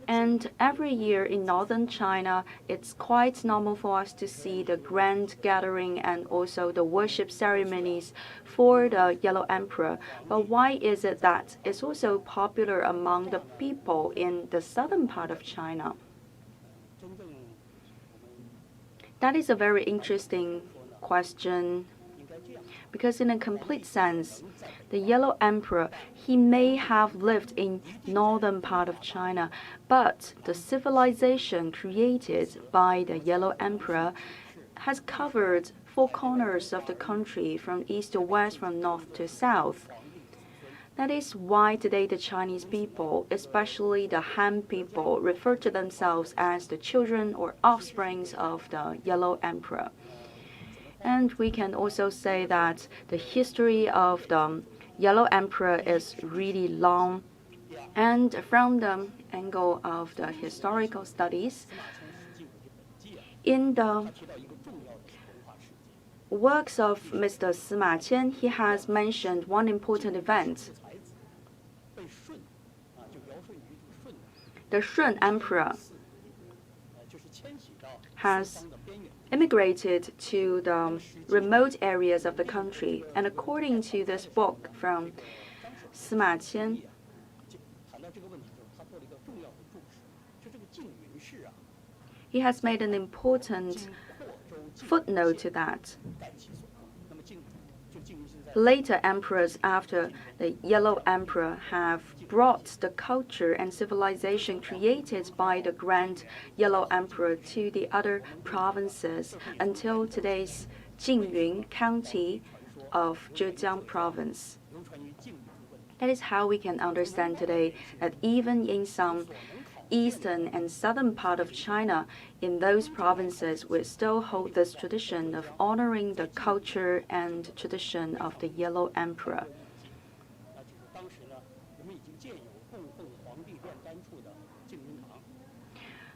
And every year in northern China, it's quite normal for us to see the grand gathering and also the worship ceremonies for the Yellow Emperor. But why is it that it's also popular among the people in the southern part of China? That is a very interesting question, because in a complete sense, the Yellow Emperor, he may have lived in northern part of China, but the civilization created by the Yellow Emperor has covered four corners of the country, from east to west, from north to south. That is why today the Chinese people, especially the Han people, refer to themselves as the children or offsprings of the Yellow Emperor. And we can also say that the history of the Yellow Emperor is really long. And from the angle of the historical studies, in the works of Mr. Sima Qian, he has mentioned one important event. The Shun Emperor has immigrated to the remote areas of the country. And according to this book from Sima Qian, he has made an important footnote to that. Later emperors after the Yellow Emperor have brought the culture and civilization created by the Grand Yellow Emperor to the other provinces until today's Jinyun County of Zhejiang province. That is how we can understand today that even in some eastern and southern part of China, in those provinces, we still hold this tradition of honoring the culture and tradition of the Yellow Emperor.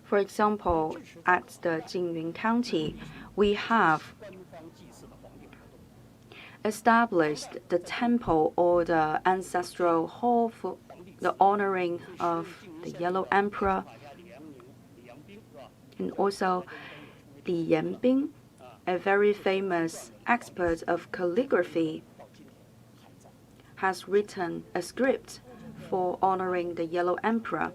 For example, at the Jinyun County, we have established the temple or the ancestral hall for the honoring of the Yellow Emperor, and also Li Yanbing, a very famous expert of calligraphy, has written a script for honoring the Yellow Emperor.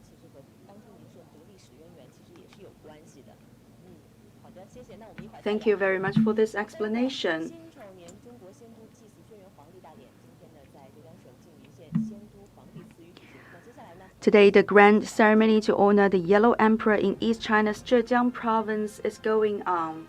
Thank you very much for this explanation. Today, the grand ceremony to honor the Yellow Emperor in East China's Zhejiang province is going on.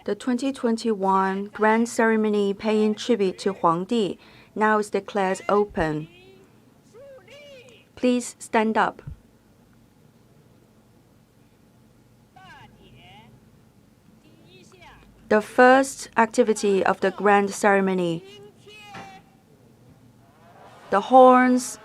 The 2021 grand ceremony paying tribute to Huangdi now is declared open. Please stand up. The first activity of the grand ceremony, the horns,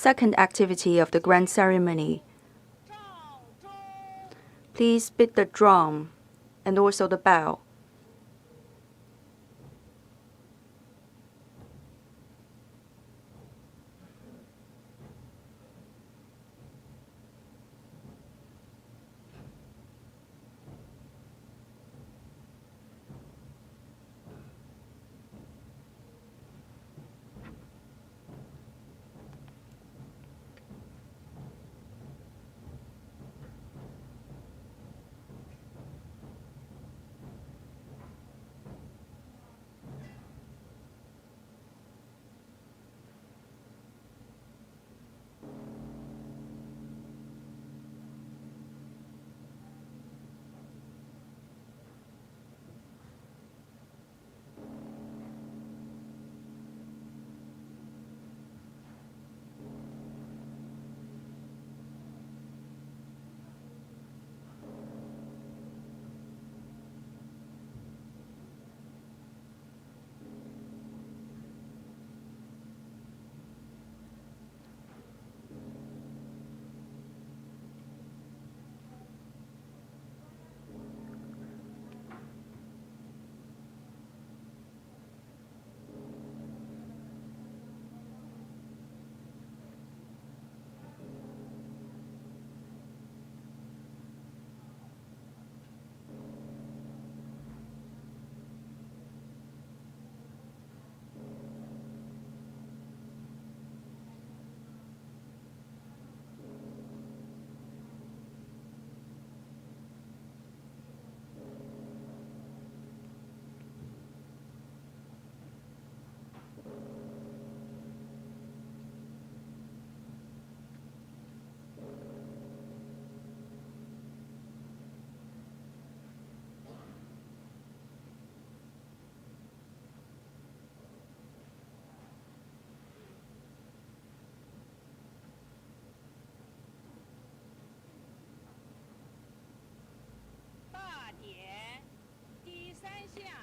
second activity of the grand ceremony. Please beat the drum and also the bell.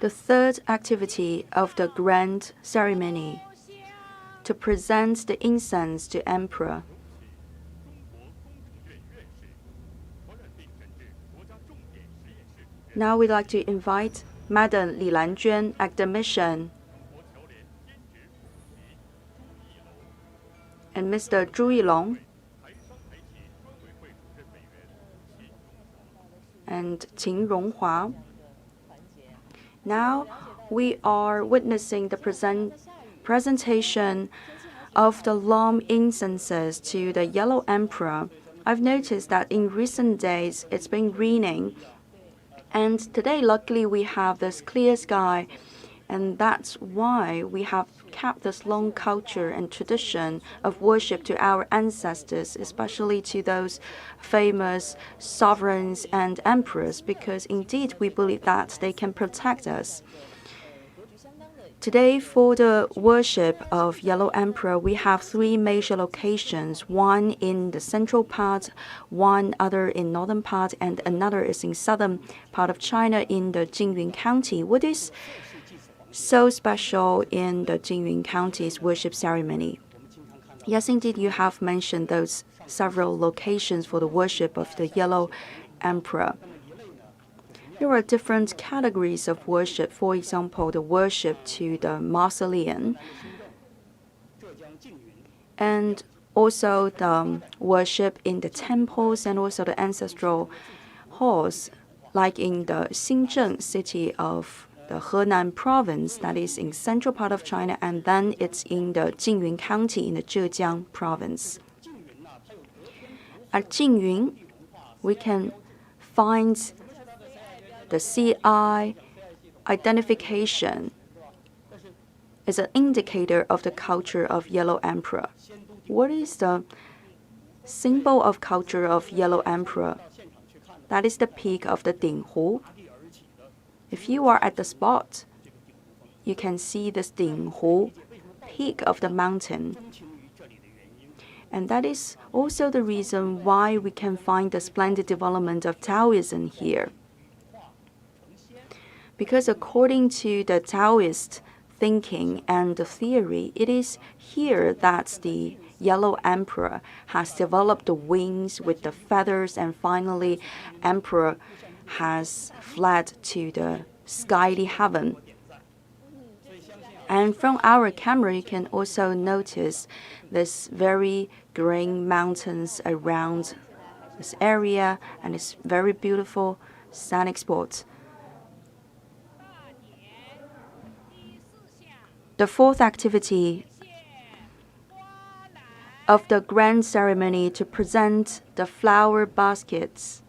The third activity of the grand ceremony, to present the incense to Emperor. Now we'd like to invite Madam Li Lanjuan, Academician, and Mr. Zhu Yilong, and Qin Ronghua. Now we are witnessing the presentation of the long incenses to the Yellow Emperor. I've noticed that in recent days it's been raining, and today luckily we have this clear sky, and that's why we have kept this long culture and tradition of worship to our ancestors, especially to those famous sovereigns and emperors, because indeed we believe that they can protect us. Today, for the worship of Yellow Emperor, we have three major locations, one in the central part, one other in northern part, and another is in southern part of China in the Jinyun County. What is so special in the Jinyun County's worship ceremony? Yes, indeed, you have mentioned those several locations for the worship of the Yellow Emperor. There are different categories of worship. For example, the worship to the mausoleum, and also the worship in the temples and also the ancestral halls, like in the Xiandu City of the Henan province, that is in central part of China, and then it's in the Jinyun County in the Zhejiang province. At Jinyun, we can find the CI identification is an indicator of the culture of Yellow Emperor. What is the symbol of culture of Yellow Emperor? That is the peak of the Dinghu. If you are at the spot, you can see this Dinghu, peak of the mountain. And that is also the reason why we can find the splendid development of Taoism here. Because according to the Taoist thinking and the theory, it is here that the yellow emperor has developed the wings with the feathers, and finally emperor has fled to the skyly heaven. And from our camera, you can also notice this very green mountains around this area, and it's very beautiful scenic spot. The fourth activity of the grand ceremony to present the flower baskets.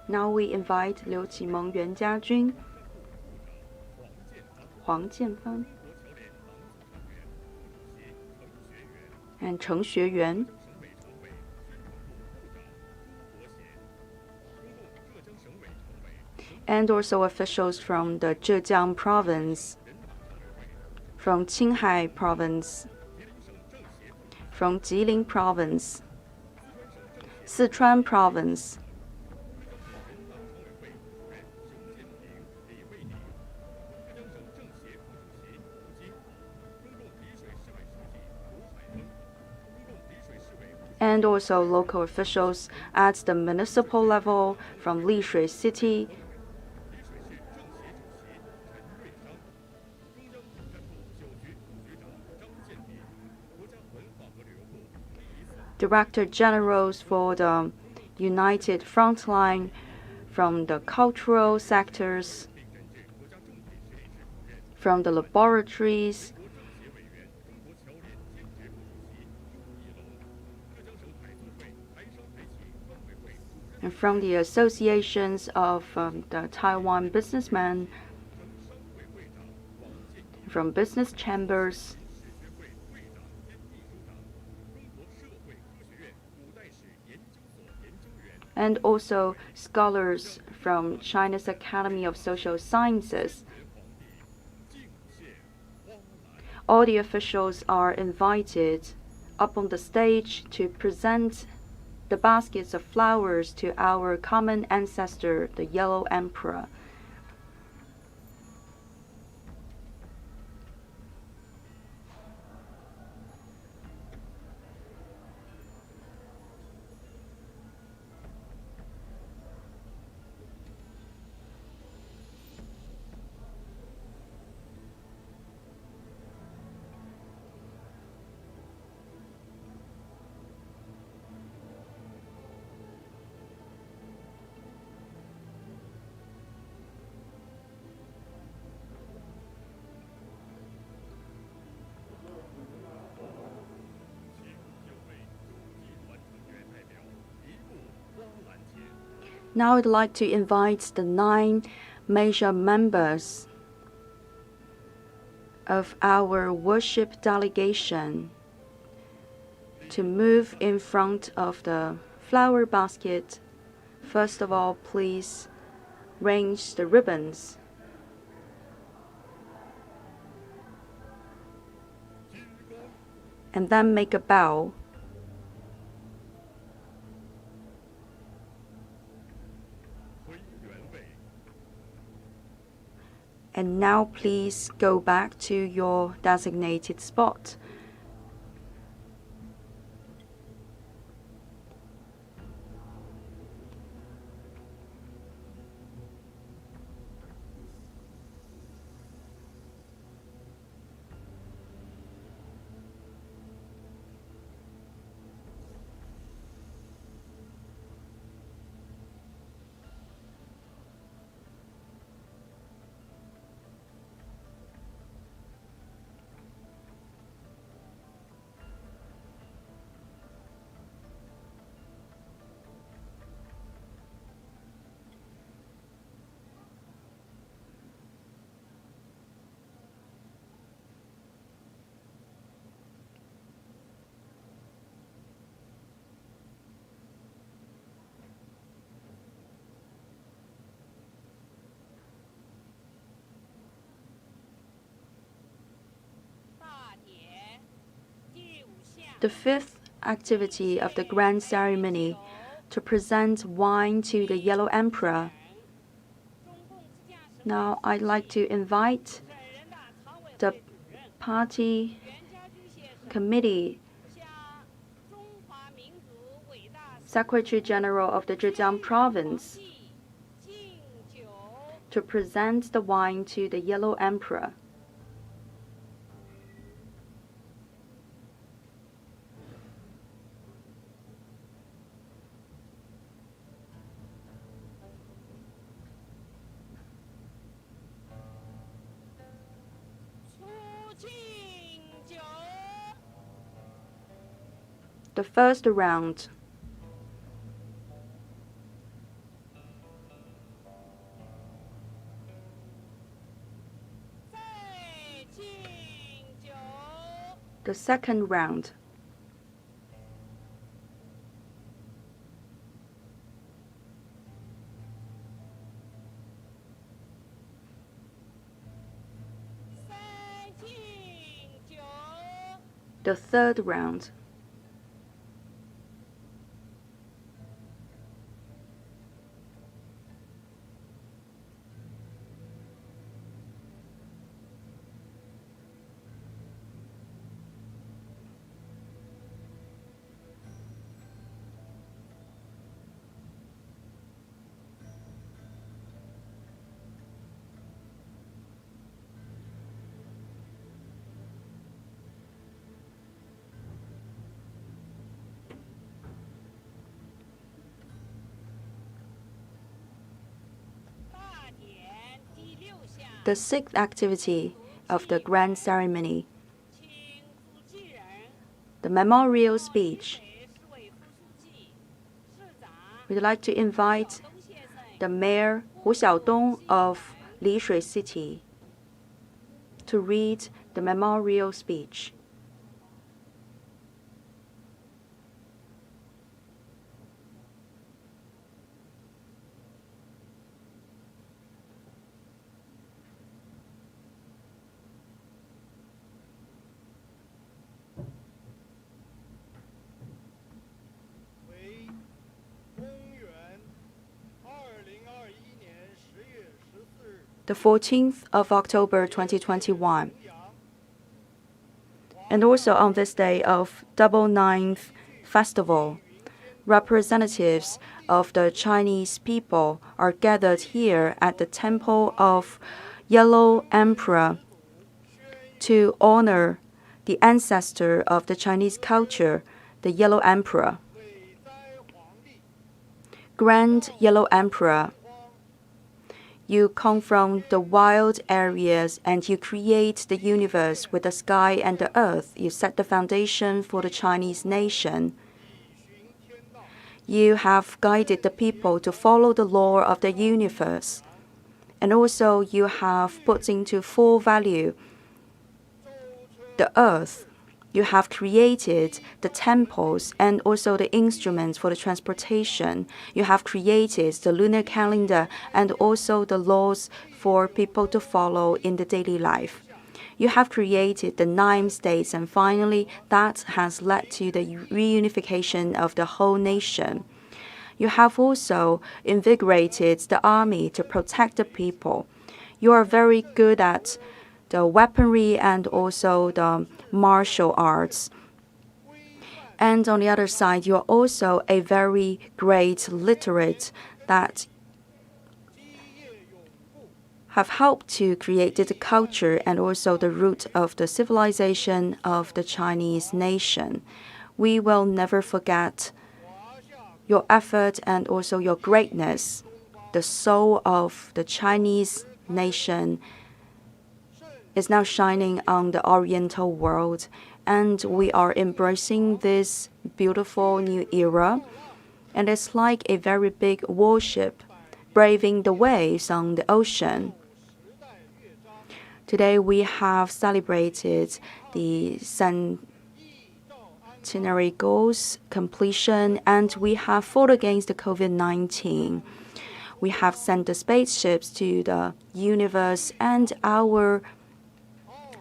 Now we invite Liu Qimeng, Yuan Jiajun, Huang Jianfang, and Cheng Xueyuan, and also officials from the Zhejiang province, from Qinghai province, from Jilin province, Sichuan province, and also local officials at the municipal level from Lishui City, Director Generals for the United Frontline from the cultural sectors, from the laboratories, and from the associations of the Taiwan businessmen, from business chambers, and also scholars from China's Academy of Social Sciences. All the officials are invited up on the stage to present the baskets of flowers to our common ancestor, the Yellow Emperor. Now I'd like to invite the 9 major members of our worship delegation to move in front of the flower basket. First of all, please arrange the ribbons. And then make a bow. And now please go back to your designated spot. The 5th activity of the grand ceremony to present wine to the Yellow Emperor. Now I'd like to invite the party committee Secretary General of the Zhejiang province to present the wine to the Yellow Emperor. The first round. The second round. The third round. The 6th activity of the grand ceremony, the memorial speech. We'd like to invite the Mayor Hu Xiaodong of Lishui City to read the memorial speech. The 14th of October 2021. And also on this day of Double Ninth Festival, representatives of the Chinese people are gathered here at the Temple of Yellow Emperor to honor the ancestor of the Chinese culture, the Yellow Emperor. Grand Yellow Emperor, you come from the wild areas and you create the universe with the sky and the earth. You set the foundation for the Chinese nation. You have guided the people to follow the law of the universe. And also you have put into full value the earth. You have created the temples and also the instruments for the transportation. You have created the lunar calendar and also the laws for people to follow in the daily life. You have created the 9 states, and finally that has led to the reunification of the whole nation. You have also invigorated the army to protect the people. You are very good at the weaponry and also the martial arts. And on the other side, you are also a very great literate that have helped to create the culture and also the root of the civilization of the Chinese nation. We will never forget your effort and also your greatness. The soul of the Chinese nation is now shining on the Oriental world, and we are embracing this beautiful new era. And it's like a very big warship braving the waves on the ocean. Today we have celebrated the centenary goals completion, and we have fought against the COVID-19. We have sent the spaceships to the universe, and our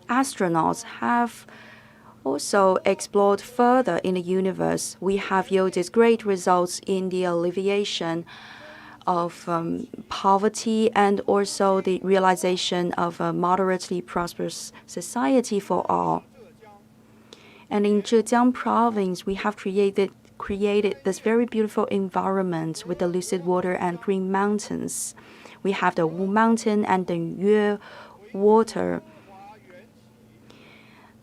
astronauts have also explored further in the universe. We have yielded great results in the alleviation of poverty and also the realization of a moderately prosperous society for all. And in Zhejiang province, we have created this very beautiful environment with the lucid water and green mountains. We have the Wu Mountain and the Yue water.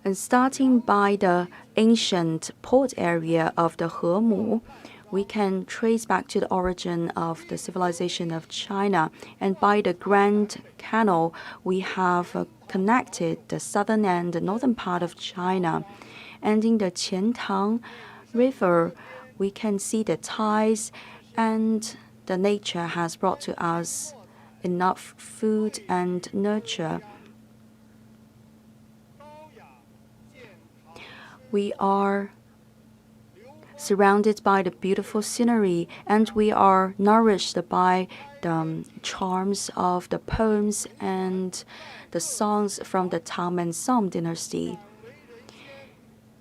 And starting by the ancient port area of the Hemu, we can trace back to the origin of the civilization of China. And by the Grand Canal, we have connected the southern and the northern part of China. And in the Qiantang River, we can see the tides, and the nature has brought to us enough food and nurture. We are surrounded by the beautiful scenery, and we are nourished by the charms of the poems and the songs from the Tang and Song dynasty.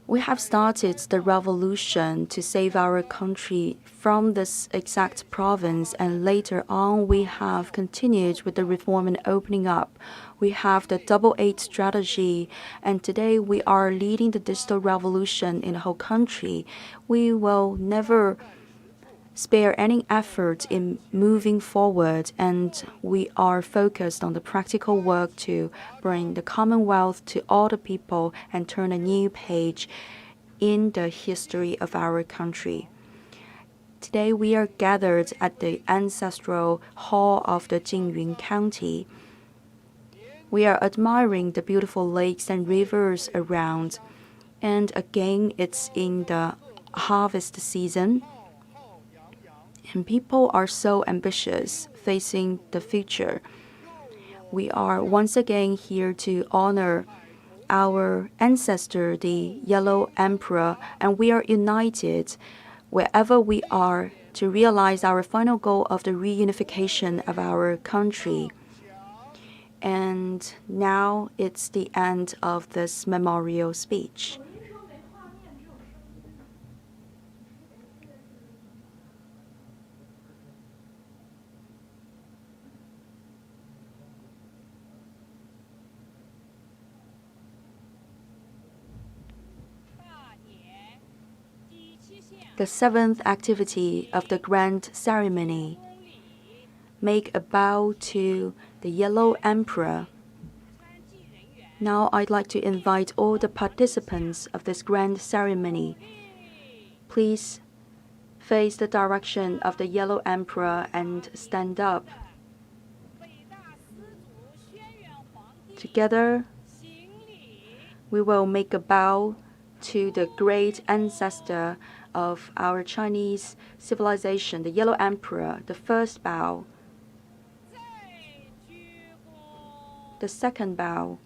We have started the revolution to save our country from this exact province, and later on we have continued with the reform and opening up. We have the Double Eight strategy, and today we are leading the digital revolution in the whole country. We will never spare any effort in moving forward, and we are focused on the practical work to bring the Commonwealth to all the people and turn a new page in the history of our country. Today we are gathered at the ancestral hall of the Jinyun County. We are admiring the beautiful lakes and rivers around, and again it's in the harvest season. And people are so ambitious facing the future. We are once again here to honor our ancestor, the Yellow Emperor, and we are united wherever we are to realize our final goal of the reunification of our country. And now it's the end of this memorial speech. The 7th activity of the grand ceremony. Make a bow to the Yellow Emperor. Now I'd like to invite all the participants of this grand ceremony. Please face the direction of the Yellow Emperor and stand up. Together, we will make a bow to the great ancestor of our Chinese civilization, the Yellow Emperor, the first bow, the second bow,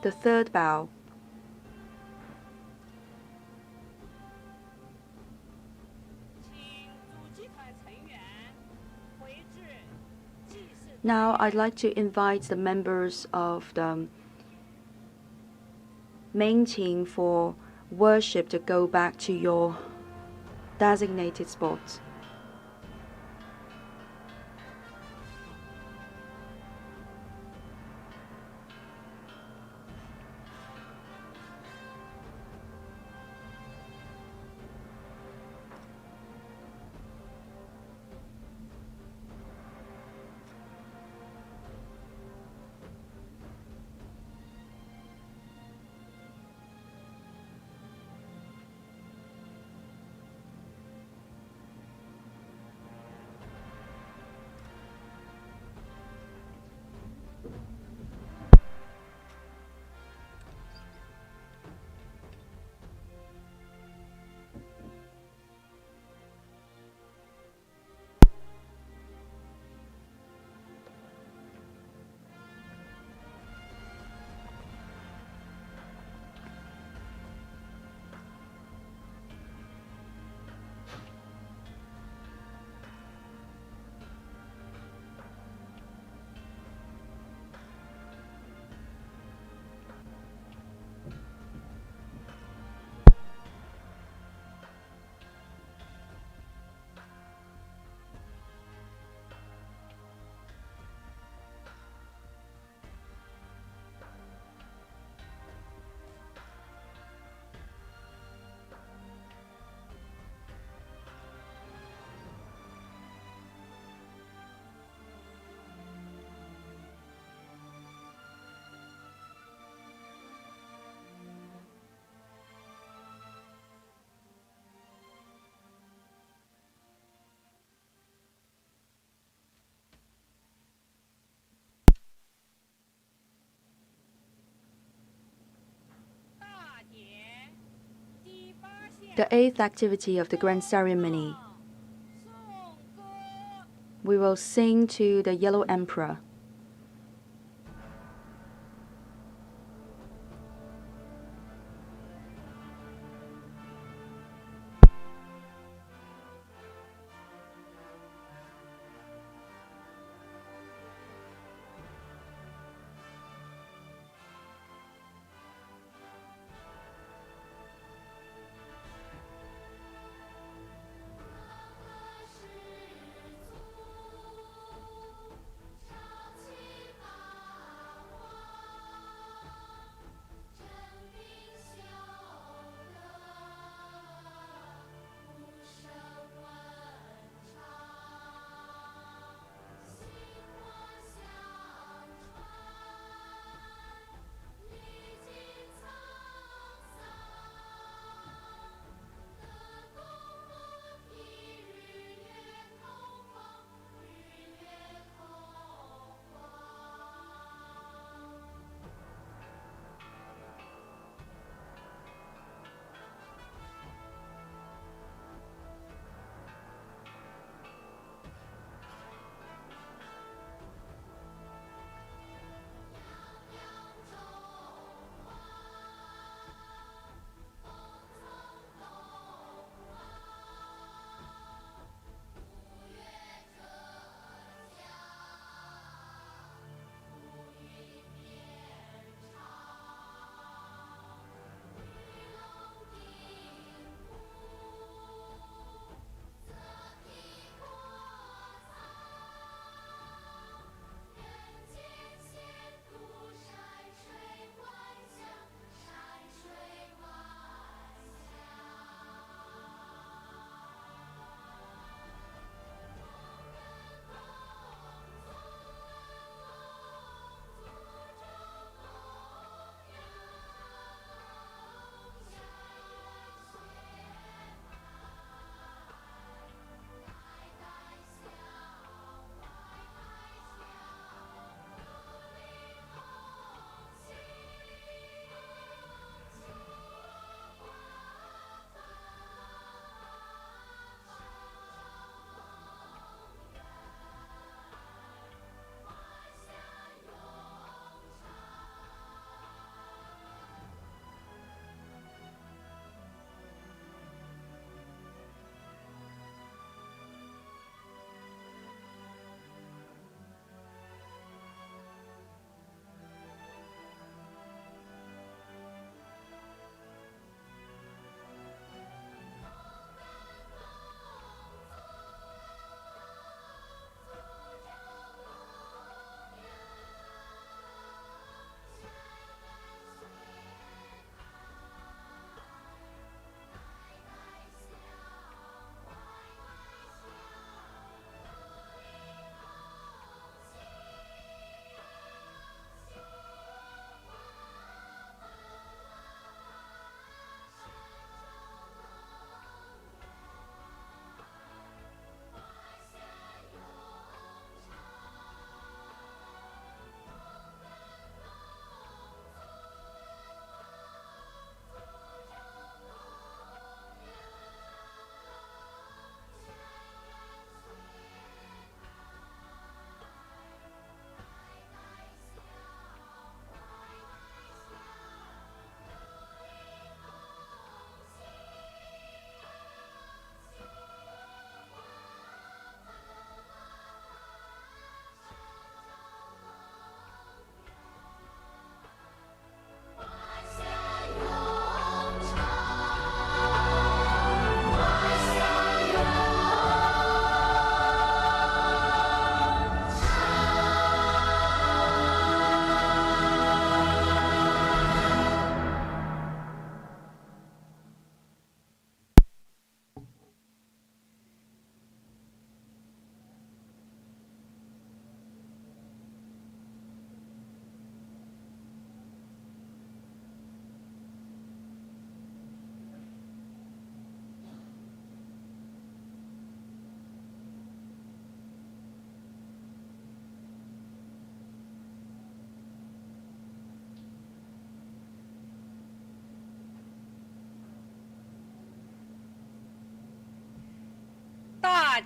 the third bow, Now I'd like to invite the members of the main team for worship to go back to your designated spots. The eighth activity of the grand ceremony, we will sing to the Yellow Emperor.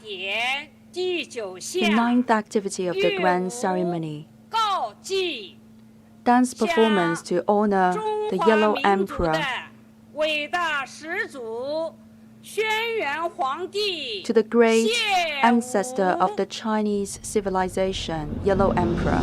The ninth activity of the grand ceremony, dance performance to honor the Yellow Emperor, to the great ancestor of the Chinese civilization, Yellow Emperor.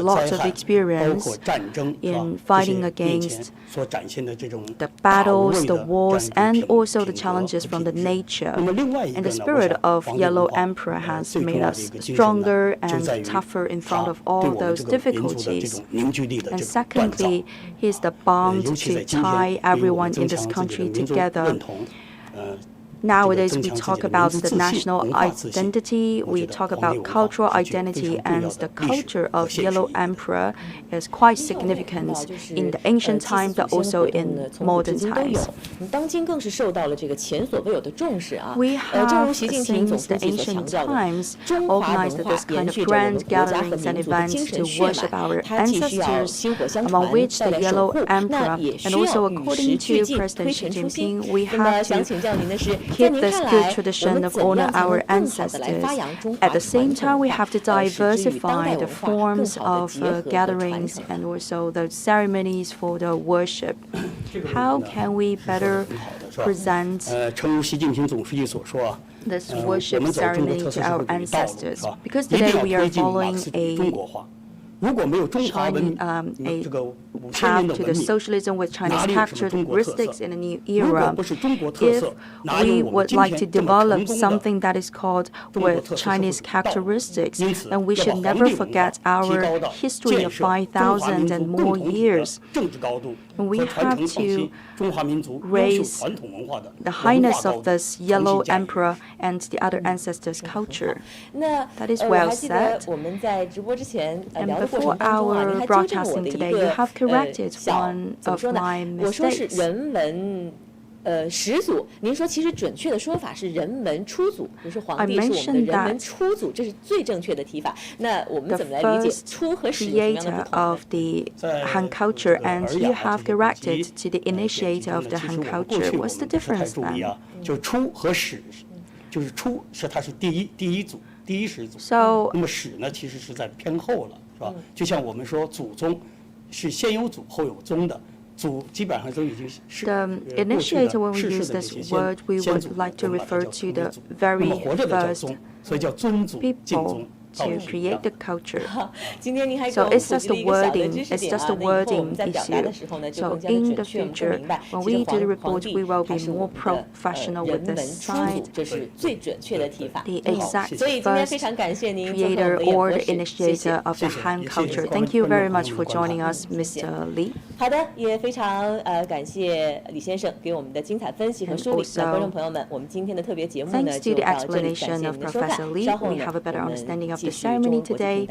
a lot of 包 experience 括战争 in 这 fighting 些面前 against 所展现的这种 the 大无 battles, 畏 the 的 wars, 这样 and 一种 also the 品格和 challenges from the 品质 nature. 那么另外一 And 个 the 呢，我 spirit 想 of 皇帝文 Yellow 化 Emperor has 最重 made 要的 us 一个精神呢 stronger 就在 and 于 tougher in 它 front of 对 all 我们 those 这个民族的这 difficulties. 种凝聚力的 And 这种锻造 secondly, he is the bond 尤其 to 在今天 tie 因为我们 everyone 增 in this 强自己的 country 民族 together. 认同 Nowadays, we talk about the national identity, we talk about cultural identity, and the culture of Yellow Emperor is quite significant in the ancient times, but also in modern times. We have, since the ancient times, organized this kind of grand gatherings and events to worship our ancestors, among which the Yellow Emperor, and also according to President Xi Jinping, we have to keep this good tradition of honor our ancestors. At the same time, we have to diversify the forms of gatherings and also the ceremonies for the worship. How can we better present this worship ceremony to our ancestors? Because today we are following a path to the socialism with Chinese characteristics in a new era. If we would like to develop something that is called with Chinese characteristics, then we should never forget our history of 5,000 and more years. We have to raise the highness of this Yellow Emperor and the other ancestors' culture. That is well said. And before our broadcasting today, you have corrected one of my mistakes. 始祖，您说其实准确的说法是人文初祖，比如说皇帝是我们的人文初祖，这是最正确的提法。那我们怎么来理解初和始有什么样的不同 of the Han culture, and you have corrected to the initiator of the Han culture. What's the difference then? 就是初和始，就是初是它是第一祖，第一始祖。So 那么始呢，其实是在偏后了，是吧？就像我们说祖宗是先有祖后有宗的。 The initiator, when we use this word, we would like to refer to the very first people to create the culture. So it's just the wording, it's just the wording issue. So in the future, when we do the report, we will be more professional with this side. The exact first creator or the initiator of the Han culture. Thank you very much for joining us, Mr. Li. 好的，也非常感谢李先生给我们的精彩分析和梳理。那观众朋友们，我们今天的特别节目呢就到这里，感谢您的收看。稍后呢，我们 of the ceremony today,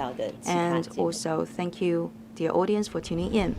and also thank you, dear audience, for tuning in.